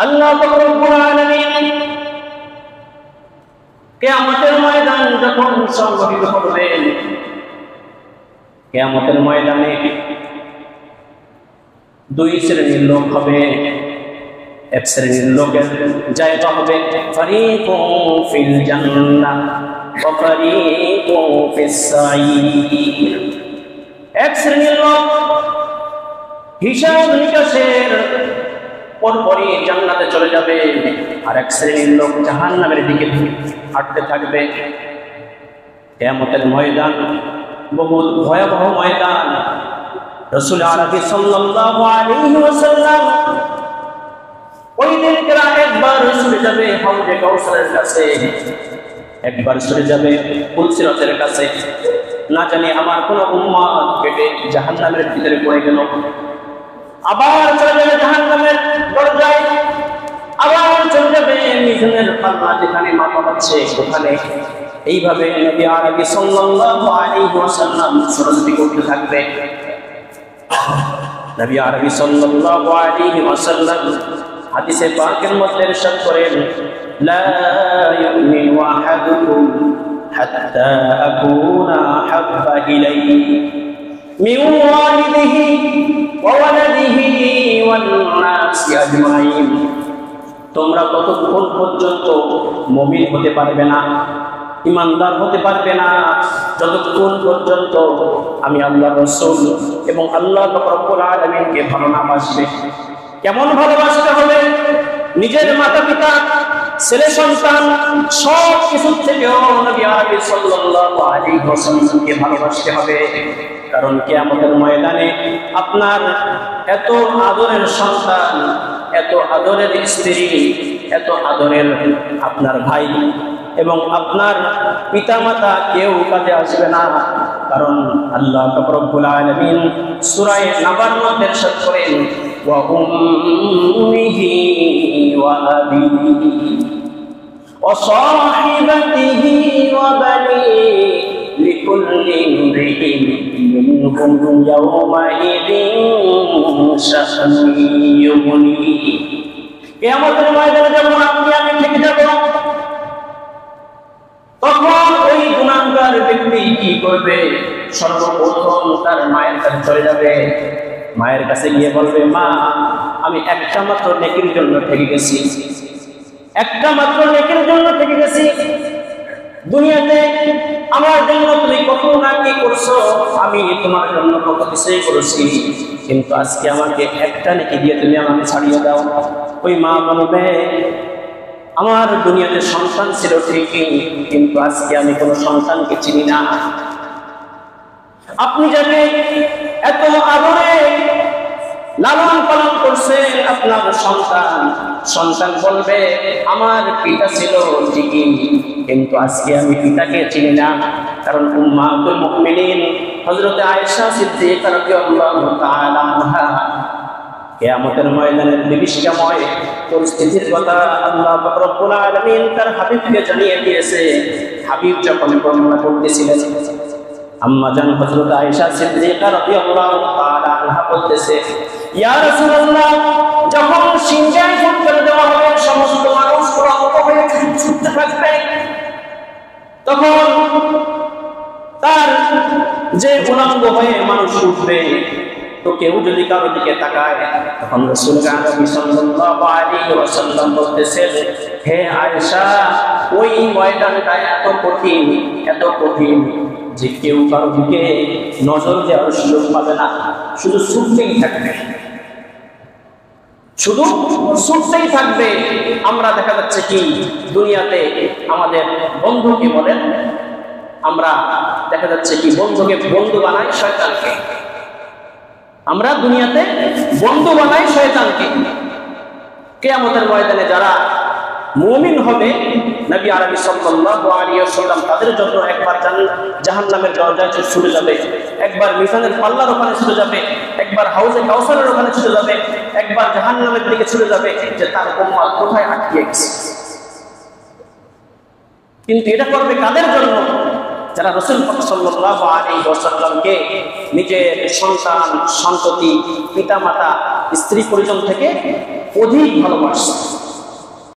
আল্লাহ পাক রব্বুল আলামিন কিয়ামতের ময়দান যখন সংগঠিত করবেন, কিয়ামতের ময়দানে দুই শ্রেণীর লোক হবে। এক শ্রেণীর লোকের জায়গা হবে ফারিকুন ফিল জান্নাহ ওয়া ফারিকুন ফিস সাঈর। এক শ্রেণীর লোক হিসাব নিকাশের পরপরই জান্নাতে চলে যাবে, আর এক শ্রেণীর লোক জাহান্নামের দিকে হাঁটতে থাকবে। কিয়ামতের ময়দান বহুত ভয়াবহ ময়দান। রাসূল আরবি সাল্লাল্লাহু আলাইহি ওয়াসাল্লাম ওই দিন একবার চলে যাবে হাউজে কাউসারের কাছে, একবার চলে যাবে পুলসিরাতের কাছে। না জানি আমার কোন উম্মত কেটে জাহান্নামের ভিতরে পড়ে গেল, আবার চলে যাবে জাহান্নামের দরজায়, আবার চলে যাবে মিজানের পাল্লা যেখানে মাপা হচ্ছে ওখানে। এইভাবে নবী আরবি সাল্লাল্লাহু আলাইহি ওয়াসাল্লাম সরস্বতী করতে থাকবে। নবী আরবি সাল্লাল্লাহু আলাইহি ওয়াসাল্লাম হাদিসে পাকের মধ্যে ইরশাদ করেন, লা ইউমিনু আহাদুকুম হাত্তা আকুনা আহাব্বা ইলাইহি মিন ওয়ালিদিহি ওয়া ওয়ালাদিহি ওয়ান নাসি আজমাইন। তোমরা ততক্ষণ পর্যন্ত মুমিন হতে পারবে না, ইমানদার হতে পারবে না, যতক্ষণ পর্যন্ত আমি আল্লাহর রাসূল এবং আল্লাহ রব্বুল আলামিনকে ভালো না বাসবে। কেমন ভালোবাসতে হবে? নিজের মাতা পিতা, ছেলে সন্তান সব কিছু থেকেও নবী আরবি সাল্লাল্লাহু আলাইহি ওয়াসাল্লামকে ভালোবাসতে হবে। কারণ কিয়ামতের ময়দানে আপনার এত আদরের সন্তান, এত আদরের স্ত্রী, এত আদরের আপনার ভাই এবং আপনার পিতামাতা কেউ কাজে আসবে না। কারণ আল্লাহ রব্বুল আলামিন সূরা নাবার মধ্যে ইরশাদ করেন, ওয়া উম্মিহি ওয়া আবিহি ওয়া সাহিবাতিহি ওয়া বানিহি লিকুল্লি ইমরিইন মিনহুম ইয়াওমাইযিন শাআনুন ইউগনি। কিয়ামতের ময়দানে যখন আপনি আমি থেকে যাব, তখন ওই গুনাহগার ব্যক্তি কি করবে? সর্বপ্রথম তার মায়ের কাছে চলে যাবে, মায়ের কাছে গিয়ে বলবে, মা আমি একটা মাত্র নেকির জন্য থেকে গেছি, একটা মাত্র নেকির জন্য থেকে গেছি। দুনিয়াতে আমার জন্য তুমি কত না কি করছো, আমি তোমার জন্য কত কিছুই করেছি, কিন্তু আজকে আমাকে একটা নেকি দিয়ে তুমি আমাকে ছাড়িয়ে দাও। ওই মা বলবে, আমার দুনিয়াতে সন্তান ছিল ঠিকই, কিন্তু আজকে আমি কোনো সন্তানকে চিনি না। আপনি যাকে এত আদরে লালন পালন করছেন আপনার সন্তান, সন্তান বলবে আমার পিতা ছিল ঠিকই, কিন্তু আজকে আমি পিতাকে চিনি না। কারণ উম্মাতুল মুমিনিন হযরত আয়েশা সিদ্দিকা রাদিয়াল্লাহু তাআলা আনহা কিয়ামতের ময়দানের বিভীষিকাময় পরিস্থিতির কথা আল্লাহ পাক রব্বুল আলামিন তার হাবিবকে জানিয়ে দিয়েছে। হাবিব যখন বর্ণনা করতেছিলেন, আম্মা জান হযরত আয়েশা সিদ্দিকা রাদিয়াল্লাহু তাআলা আনহা বলতেছে, ইয়া রাসূলুল্লাহ, যখন সিংহায় ফুট করে দেওয়া হবে, সমস্ত মানুষ রক্ত হয়ে ছুটতে থাকবে, তখন তার যে উলঙ্গ হয়ে মানুষ উঠবে, তো কেউ যদি কারো দিকে তাকায়, তখন রাসূল আরবি সাল্লাল্লাহু আলাইহি ওয়াসাল্লাম বলতেছেন, হে আয়েশা, ওই ময়দানটা এত কঠিন, এত কঠিন যে কেউ কারো দিকে নজর দেওয়ার সুযোগ পাবে না, শুধু ছুটতেই থাকবে, শুধু ছুটতেই থাকবে। আমরা দেখা যাচ্ছে কি দুনিয়াতে আমাদের বন্ধুকে বলেন, আমরা দেখা যাচ্ছে কি বন্ধুকে বন্ধু বানাই শয়তানকে, আমরা দুনিয়াতে বন্ধু বানাই শয়তানকে। কিয়ামতের ময়দানে যারা মুমিন হবে, নবী আরবি সাল্লাল্লাহু আলাইহি ওয়াসাল্লাম তাদের জন্য একবার জাহান্নামের দরজায় ছুটে যাবে, একবার মিজানের পাল্লার ওখানে ছুটে যাবে, একবার হাউজে কাউসারের ওখানে ছুটে যাবে, একবার জাহান্নামের দিকে ছুটে যাবে যে তার উম্মত কোথায় আটকে গেছে। কিন্তু এটা করবে কাদের জন্য? যারা রাসূল সাল্লাল্লাহু আলাইহি ওয়াসাল্লামকে নিজের সন্তান, সন্ততি, পিতামাতা, স্ত্রী পরিজন থেকে অধিক ভালোবাসে।